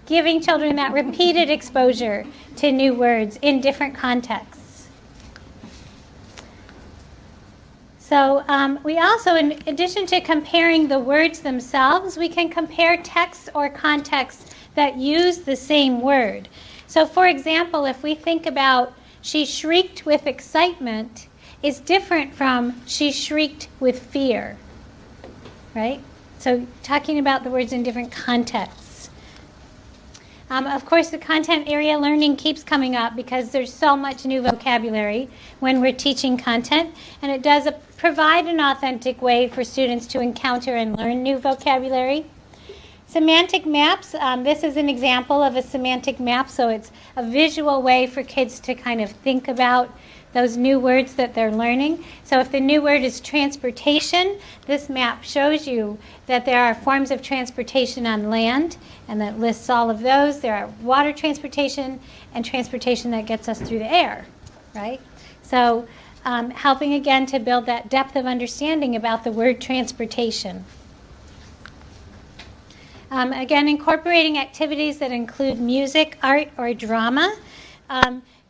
giving children that repeated exposure to new words in different contexts. So we also, in addition to comparing the words themselves, we can compare texts or contexts that use the same word. So for example, if we think about she shrieked with excitement, is different from she shrieked with fear, right? So talking about the words in different contexts. Of course, the content area learning keeps coming up because there's so much new vocabulary when we're teaching content, and it does provide an authentic way for students to encounter and learn new vocabulary. Semantic maps, this is an example of a semantic map, so it's a visual way for kids to kind of think about those new words that they're learning. So if the new word is transportation, this map shows you that there are forms of transportation on land, and that lists all of those. There are water transportation and transportation that gets us through the air, right? So helping again to build that depth of understanding about the word transportation. Again, incorporating activities that include music, art, or drama.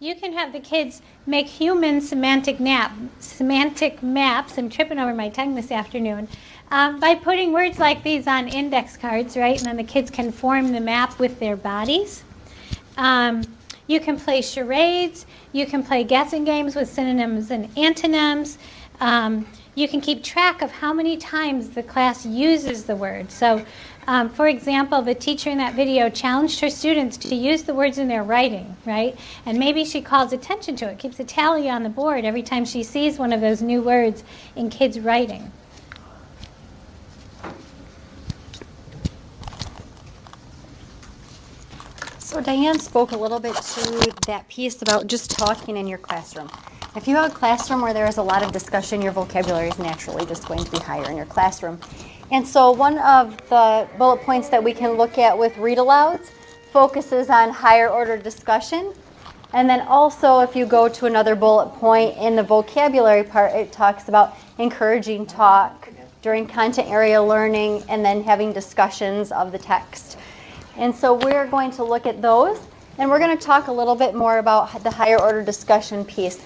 You can have the kids make human semantic maps, I'm tripping over my tongue this afternoon, by putting words like these on index cards, right? And then the kids can form the map with their bodies. You can play charades. You can play guessing games with synonyms and antonyms. you can keep track of how many times the class uses the word. So, for example, the teacher in that video challenged her students to use the words in their writing, right? And maybe she calls attention to it, keeps a tally on the board every time she sees one of those new words in kids' writing. So Diane spoke a little bit to that piece about just talking in your classroom. If you have a classroom where there is a lot of discussion, your vocabulary is naturally just going to be higher in your classroom. And so one of the bullet points that we can look at with read alouds focuses on higher order discussion. And then also if you go to another bullet point in the vocabulary part, it talks about encouraging talk during content area learning and then having discussions of the text. And so we're going to look at those, and we're going to talk a little bit more about the higher order discussion piece.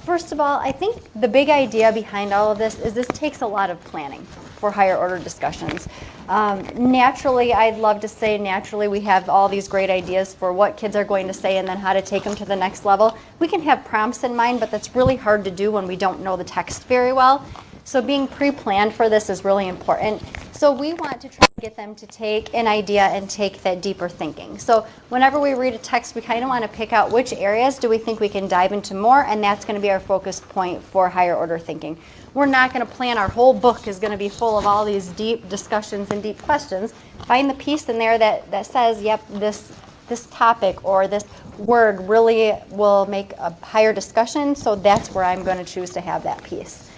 First of all, I think the big idea behind all of this is this takes a lot of planning for higher order discussions. Naturally, I'd love to say naturally we have all these great ideas for what kids are going to say and then how to take them to the next level. We can have prompts in mind, but that's really hard to do when we don't know the text very well. So being pre-planned for this is really important. So we want to try to get them to take an idea and take that deeper thinking. So whenever we read a text, we kind of want to pick out which areas do we think we can dive into more, and that's going to be our focus point for higher order thinking. We're not going to plan our whole book is going to be full of all these deep discussions and deep questions. Find the piece in there that says, yep, this topic or this word really will make a higher discussion, so that's where I'm going to choose to have that piece.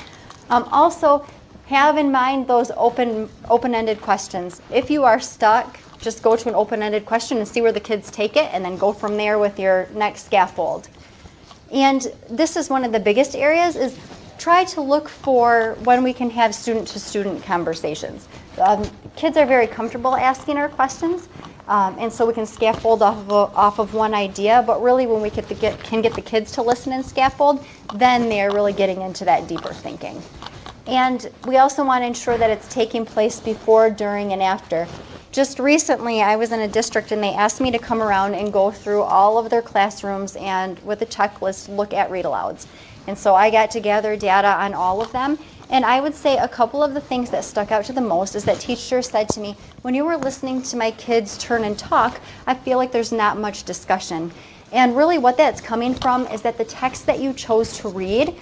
Also, have in mind those open-ended questions. If you are stuck, just go to an open-ended question and see where the kids take it, and then go from there with your next scaffold. And this is one of the biggest areas, is try to look for when we can have student-to-student conversations. Kids are very comfortable asking our questions, and so we can scaffold off of one idea, but really when we can get the kids to listen and scaffold, then they're really getting into that deeper thinking. And we also want to ensure that it's taking place before, during, and after. Just recently, I was in a district and they asked me to come around and go through all of their classrooms and with a checklist look at read alouds. And so I got to gather data on all of them. And I would say a couple of the things that stuck out to the most is that teachers said to me, when you were listening to my kids turn and talk, I feel like there's not much discussion. And really what that's coming from is that the text that you chose to read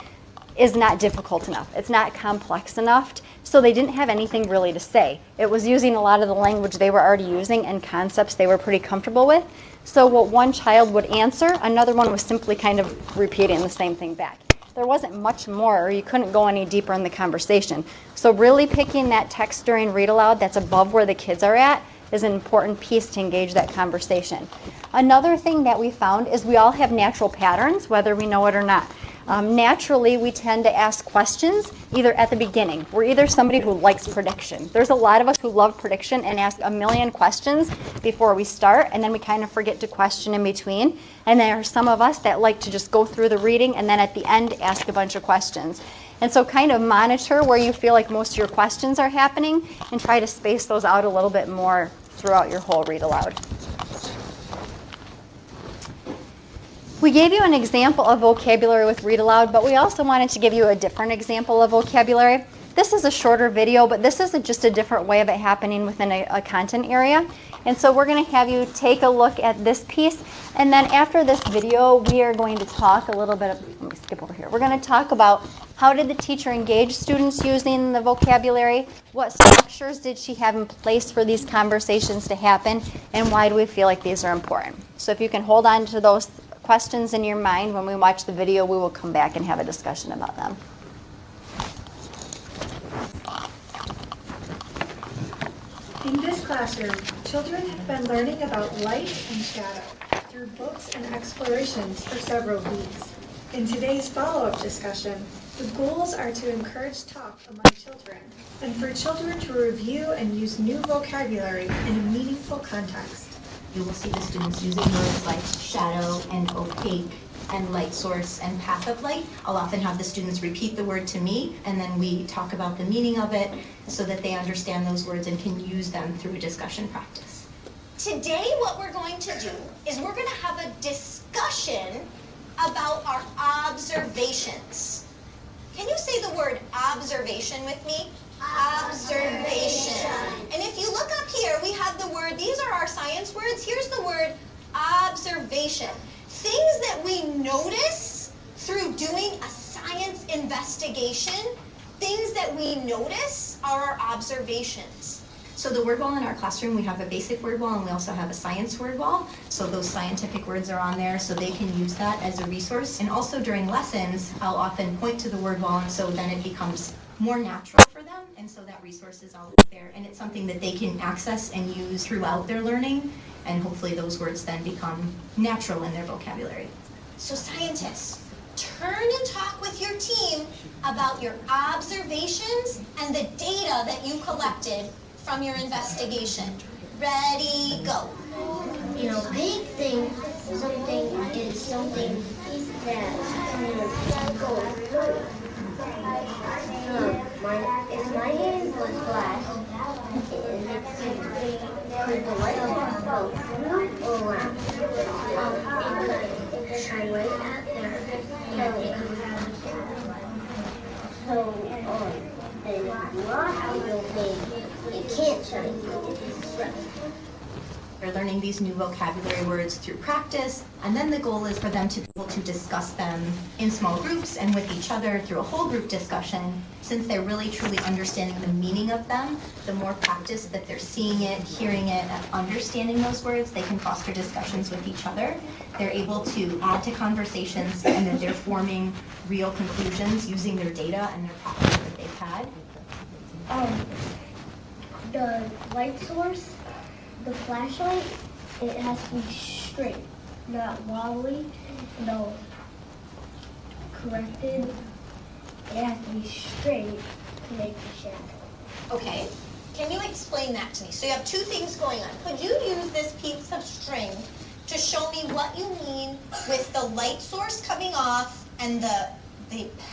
is not difficult enough. It's not complex enough, so they didn't have anything really to say. It was using a lot of the language they were already using and concepts they were pretty comfortable with. So what one child would answer, another one was simply kind of repeating the same thing back. There wasn't much more, or you couldn't go any deeper in the conversation. So really picking that text during read aloud that's above where the kids are at is an important piece to engage that conversation. Another thing that we found is we all have natural patterns, whether we know it or not. Naturally, we tend to ask questions either at the beginning. We're either somebody who likes prediction. There's a lot of us who love prediction and ask a million questions before we start, and then we kind of forget to question in between. And there are some of us that like to just go through the reading and then at the end ask a bunch of questions. And so kind of monitor where you feel like most of your questions are happening and try to space those out a little bit more throughout your whole read aloud. We gave you an example of vocabulary with read aloud, but we also wanted to give you a different example of vocabulary. This is a shorter video, but this is just a different way of it happening within a content area. And so we're going to have you take a look at this piece, and then after this video, we are going to talk a little bit of, let me skip over here. We're going to talk about how did the teacher engage students using the vocabulary, what structures did she have in place for these conversations to happen, and why do we feel like these are important. So if you can hold on to those questions in your mind when we watch the video, we will come back and have a discussion about them. In this classroom, children have been learning about light and shadow through books and explorations for several weeks. In today's follow-up discussion, the goals are to encourage talk among children and for children to review and use new vocabulary in a meaningful context. You will see the students using words like shadow and opaque and light source and path of light. I'll often have the students repeat the word to me, and then we talk about the meaning of it so that they understand those words and can use them through a discussion practice. Today what we're going to do is we're going to have a discussion about our observations. Can you say the word observation with me? Observation. And if you look up here, we have the word, these are our science words. Here's the word observation. Things that we notice through doing a science investigation, things that we notice are our observations. So the word wall in our classroom, we have a basic word wall and we also have a science word wall. So those scientific words are on there so they can use that as a resource. And also during lessons, I'll often point to the word wall and so then it becomes more natural for them. And so that resource is always there. And it's something that they can access and use throughout their learning. And hopefully those words then become natural in their vocabulary. So scientists, turn and talk with your team about your observations and the data that you collected from your investigation. Ready, go. You know, big thing, something is something that if my hand was glass, could the light go through or around? It could shine right out there. So, then not real big, it can't shine. They're learning these new vocabulary words through practice, and then the goal is for them to be able to discuss them in small groups and with each other through a whole group discussion. Since they're really truly understanding the meaning of them, the more practice that they're seeing it, hearing it, and understanding those words, they can foster discussions with each other. They're able to add to conversations, and then they're forming real conclusions using their data and their practice that they've had. The light source, the flashlight, it has to be straight, not wobbly, no corrected. It has to be straight to make the shadow. Okay, can you explain that to me? So you have two things going on. Could you use this piece of string to show me what you mean with the light source coming off and the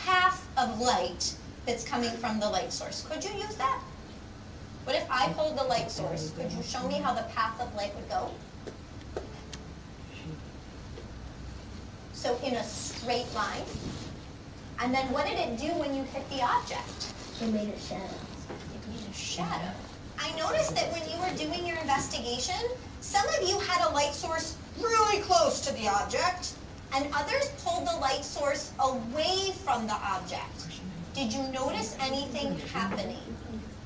path of light that's coming from the light source? Could you use that? What if I hold the light source? Could you show me how the path of light would go? So in a straight line. And then what did it do when you hit the object? It made a shadow. It made a shadow. I noticed that when you were doing your investigation, some of you had a light source really close to the object, and others pulled the light source away from the object. Did you notice anything happening?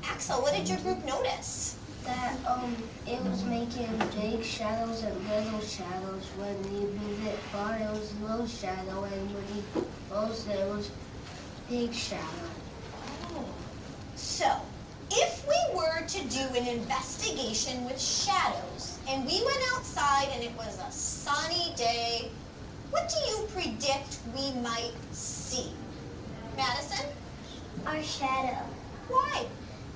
Axel, what did your group notice? That it was making big shadows and little shadows. When you moved it far, it was little shadow, and when you closed it, it was big shadow. Oh. So, if we were to do an investigation with shadows, and we went outside and it was a sunny day, what do you predict we might see? Madison? Our shadow. Why?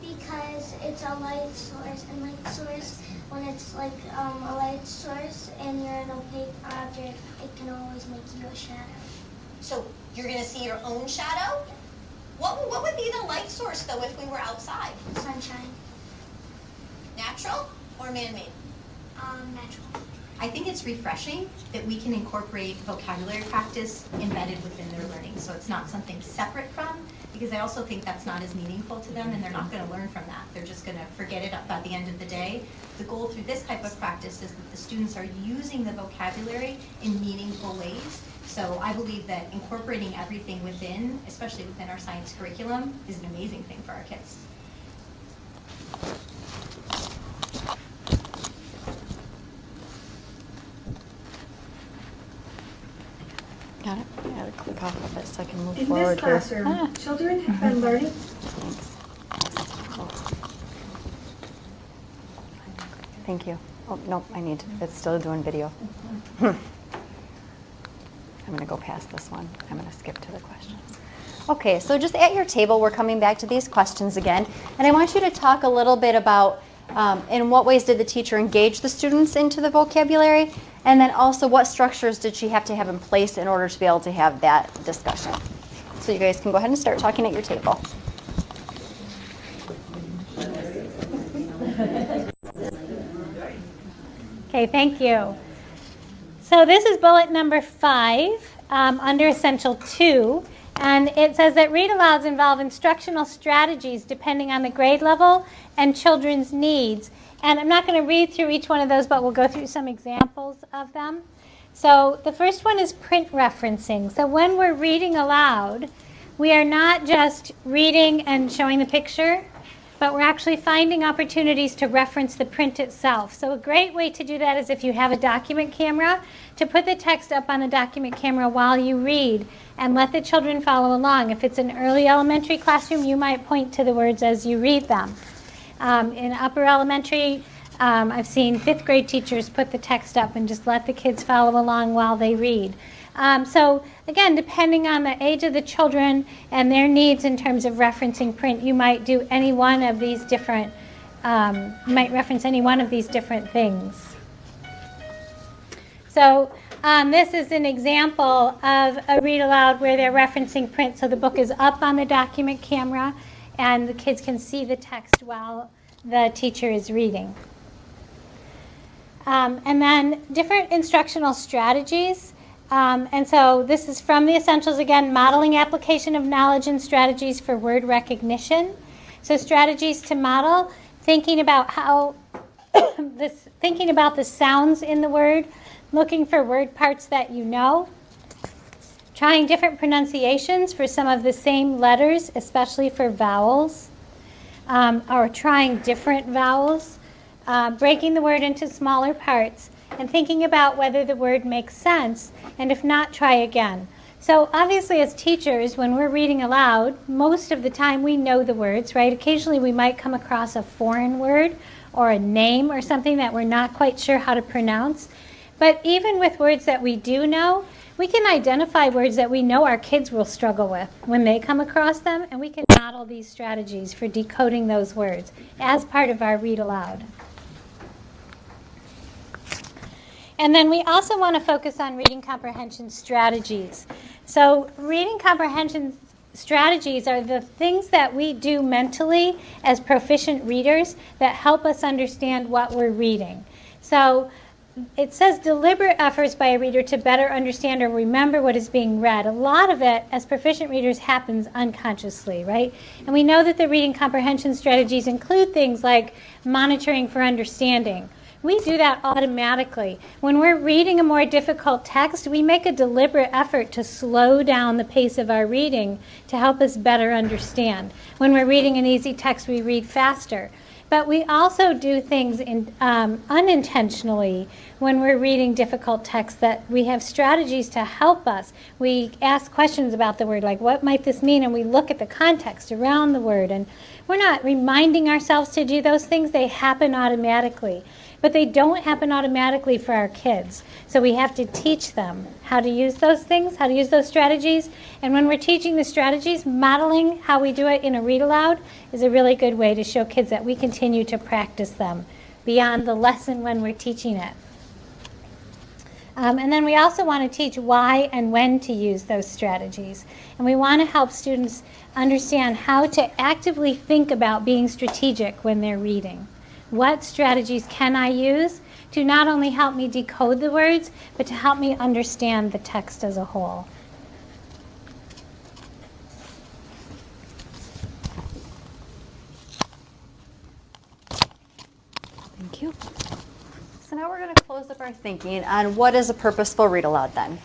Because it's a light source, and light source, when it's like a light source and you're an opaque object, it can always make you a shadow. So you're going to see your own shadow? What would be the light source, though, if we were outside? Sunshine. Natural or man-made? Natural. I think it's refreshing that we can incorporate vocabulary practice embedded within their learning. So it's not something separate from, because I also think that's not as meaningful to them and they're not going to learn from that. They're just going to forget it at the end of the day. The goal through this type of practice is that the students are using the vocabulary in meaningful ways. So I believe that incorporating everything within, especially within our science curriculum, is an amazing thing for our kids. Got it. I gotta click off of it so I can move In forward this classroom, here. children have been learning. Thank you. Oh, no, it's still doing video. I'm gonna go past this one. I'm gonna skip to the questions. Okay, so just at your table, we're coming back to these questions again. And I want you to talk a little bit about in what ways did the teacher engage the students into the vocabulary? And then also, what structures did she have to have in place in order to be able to have that discussion? So you guys can go ahead and start talking at your table. Okay, thank you. So this is bullet number 5 under Essential 2. And it says that read alouds involve instructional strategies depending on the grade level and children's needs. And I'm not going to read through each one of those, but we'll go through some examples of them. So the first one is print referencing. So when we're reading aloud, we are not just reading and showing the picture, but we're actually finding opportunities to reference the print itself. So a great way to do that is if you have a document camera, to put the text up on the document camera while you read and let the children follow along. If it's an early elementary classroom, you might point to the words as you read them. In upper elementary, I've seen 5th grade teachers put the text up and just let the kids follow along while they read. So again, depending on the age of the children and their needs in terms of referencing print, you might do any one of these different, might reference any one of these different things. So this is an example of a read aloud where they're referencing print. So the book is up on the document camera and the kids can see the text while the teacher is reading. And then different instructional strategies. And so this is from the Essentials again, modeling application of knowledge and strategies for word recognition. So strategies to model, thinking about how thinking about the sounds in the word, looking for word parts that you know, trying different pronunciations for some of the same letters, especially for vowels, or trying different vowels, breaking the word into smaller parts, and thinking about whether the word makes sense, and if not, try again. So obviously as teachers, when we're reading aloud, most of the time we know the words, right? Occasionally we might come across a foreign word or a name or something that we're not quite sure how to pronounce. But even with words that we do know, we can identify words that we know our kids will struggle with when they come across them, and we can model these strategies for decoding those words as part of our read aloud. And then we also want to focus on reading comprehension strategies. So reading comprehension strategies are the things that we do mentally as proficient readers that help us understand what we're reading. So it says deliberate efforts by a reader to better understand or remember what is being read. A lot of it, as proficient readers, happens unconsciously, right? And we know that the reading comprehension strategies include things like monitoring for understanding. We do that automatically. When we're reading a more difficult text, we make a deliberate effort to slow down the pace of our reading to help us better understand. When we're reading an easy text, we read faster. But we also do things unintentionally when we're reading difficult text that we have strategies to help us. We ask questions about the word, like what might this mean? And we look at the context around the word. And we're not reminding ourselves to do those things. They happen automatically. But they don't happen automatically for our kids. So we have to teach them how to use those things, how to use those strategies. And when we're teaching the strategies, modeling how we do it in a read aloud is a really good way to show kids that we continue to practice them beyond the lesson when we're teaching it. And then we also want to teach why and when to use those strategies. And we want to help students understand how to actively think about being strategic when they're reading. What strategies can I use to not only help me decode the words, but to help me understand the text as a whole? Thank you. So now we're going to close up our thinking on what is a purposeful read aloud then.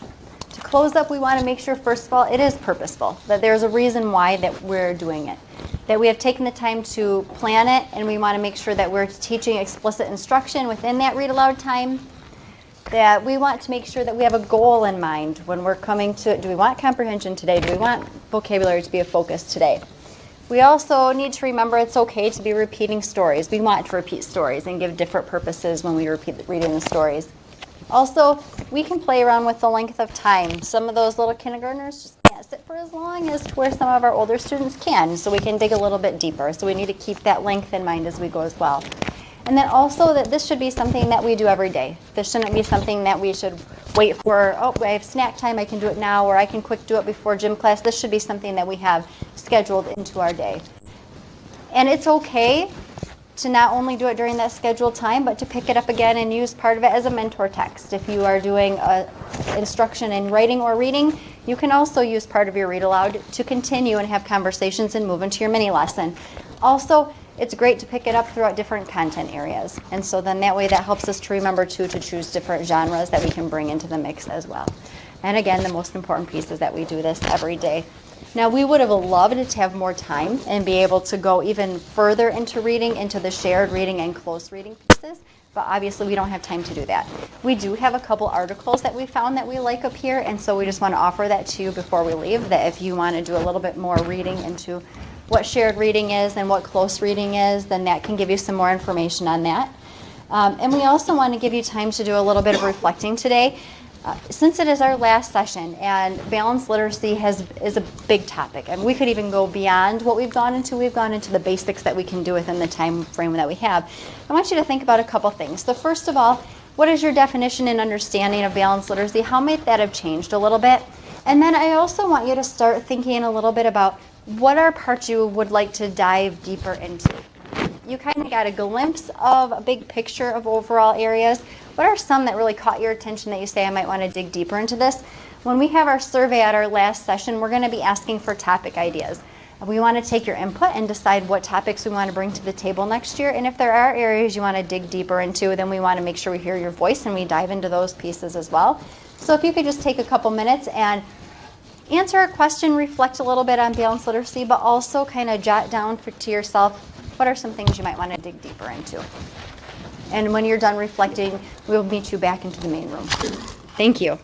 To close up, we want to make sure, first of all, it is purposeful, that there's a reason why that we're doing it, that we have taken the time to plan it, and we want to make sure that we're teaching explicit instruction within that read aloud time, that we want to make sure that we have a goal in mind when we're coming to, do we want comprehension today? Do we want vocabulary to be a focus today? We also need to remember it's okay to be repeating stories. We want to repeat stories and give different purposes when we repeat reading the stories. Also, we can play around with the length of time. Some of those little kindergartners just can't sit for as long as to where some of our older students can, so we can dig a little bit deeper. So we need to keep that length in mind as we go as well. And then also that this should be something that we do every day. This shouldn't be something that we should wait for, oh, I have snack time, I can do it now, or I can quick do it before gym class. This should be something that we have scheduled into our day. And it's okay to not only do it during that scheduled time, but to pick it up again and use part of it as a mentor text. If you are doing instruction in writing or reading, You can also use part of your read aloud to continue and have conversations and move into your mini lesson. Also, it's great to pick it up throughout different content areas. And so then that way that helps us to remember too to choose different genres that we can bring into the mix as well. And again, the most important piece is that we do this every day. Now, we would have loved to have more time and be able to go even further into reading, into the shared reading and close reading pieces, but obviously we don't have time to do that. We do have a couple articles that we found that we like up here, and so we just want to offer that to you before we leave, that if you want to do a little bit more reading into what shared reading is and what close reading is, then that can give you some more information on that. And we also want to give you time to do a little bit of reflecting today. Since it is our last session and balanced literacy is a big topic, and we could even go beyond what we've gone into. We've gone into the basics that we can do within the time frame that we have. I want you to think about a couple things. So first of all, what is your definition and understanding of balanced literacy? How might that have changed a little bit? And then I also want you to start thinking a little bit about what are parts you would like to dive deeper into. You kind of got a glimpse of a big picture of overall areas. What are some that really caught your attention that you say, I might want to dig deeper into this? When we have our survey at our last session, we're going to be asking for topic ideas. We want to take your input and decide what topics we want to bring to the table next year. And if there are areas you want to dig deeper into, then we want to make sure we hear your voice and we dive into those pieces as well. So if you could just take a couple minutes and answer a question, reflect a little bit on balanced literacy, but also kind of jot down to yourself, what are some things you might want to dig deeper into? And when you're done reflecting, we'll meet you back into the main room. Thank you.